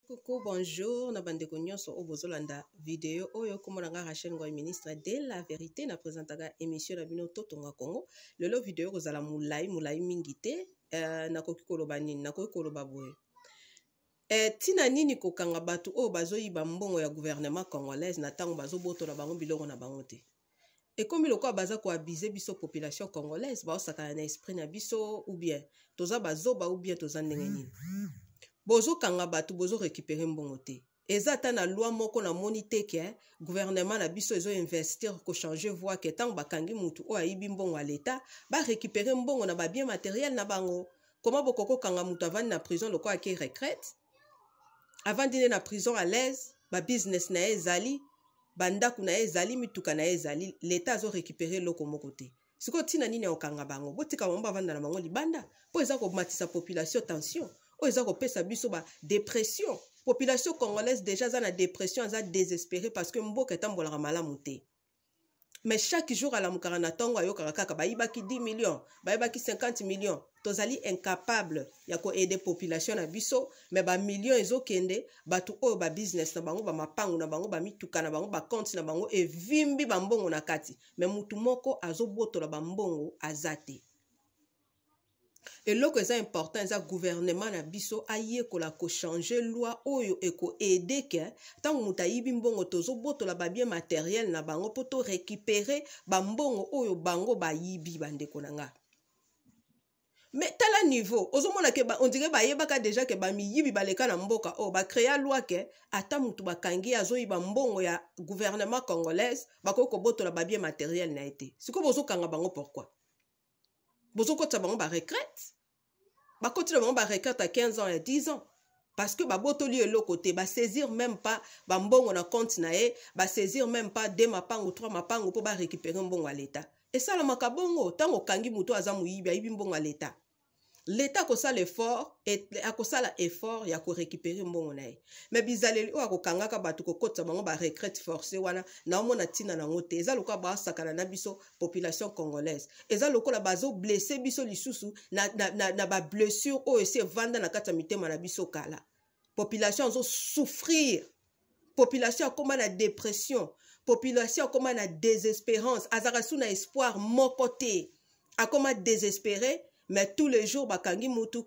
Coucou, bonjour, na bande nyonso o bozolanda vidéo oyo komona nga chaîne ngwa ministre de la vérité na présentaka émission na bino Totonga Congo. Lelo vidéo kozala mulai mingi te, nakoki koloba nini, nakoki koloba boye. Tina nini kokanga batu oyo bazoyiba mbongo ya gouvernement congolaise na tango bazobotola bango biloko na bango te. Ekomi lokola baza ko abuser biso population congolaise, baosaka na esprit na biso ou bien toza bazoba ou bien toza ndenge nini. Bozo kanga batu bozo récupérer mbongo te. Eza ta na loi moko na moni te ke gouvernement na biso ezo investir ko changer voie ke tango bakangi mutu o ayibi mbongo à l'état ba récupérer mbongo na ba bien matériel na bango. Comment bokoko kanga mutu avant na prison loko ake retraite? Avant dîner na prison à l'aise, ba business na ezali, bandaku na ezali, mituka na ezali, l'état azo récupérer loko moko te. Siko tina nini okanga bango? Botika bomba vanda na bango libanda. Po eza ko matisa population tension. O eza ko pesa biso ba dépression. Population congolaise déjà za na dépression, za désespéré parce que mboka etambola malamu te. Mais chaque jour à la mukarana tongo ayoka kaka bayibaki 10 millions, bayibaki 50 millions. Tozali incapable ya ko aider population na biso, mais ba millions ezokende batu oyo ba business na bango ba mapangu na bango ba mituka na bango ba compte na bango e vimbi ba mbongo na kati. Mais mutu moko azobotola ba mbongo azate. Et là que c'est important, c'est le gouvernement na biso aye ko la ko changer loi oyo e ko aider ke tant muta yibi mbongo tozo boto la ba bien matériel na bango poto récupérer ba mbongo oyo bango ba yibi bande konanga. Mais tel niveau, ozomona ke on dirait ba yebaka déjà ke ba mi yibi baleka na mboka o ba créer loi ke ata mutu bakangi azo yiba mbongo ya gouvernement congolaise bako ko boto la ba bien matériel na été. Siko bozo kanga bango pourquoi? Bozo kota bango ba retraite. Ba continue bango ba retraite à 15 ans et 10 ans. Parce que ba botoli elo côté ba saisir même pas ba mbongo na compte na e, ba saisir même pas 2 mapango 3 mapango pour ba récupérer mbongo à l'état. Et ça la makabongo tango kangi muto azamu yibi yibi mbongo à l'état. L'état ko sa l'effort et ko sa la effort ya ko récupérer mbongo na e. Mais bizaleli o ko kanga ka batu ko kota bango ba retraite forcée wana na omona tina na ngote. Eza lokola ba sakana na biso population congolaise. Eza lokola bazo blessé biso lisusu na ba blessure o ese vanda na kata mitema na biso kala. Population zo souffrir. Population comme na dépression. Population comme na désespérance. Azara sou na espoir mon côté. A comme désespéré. Mais tous les jours, bakangi mutu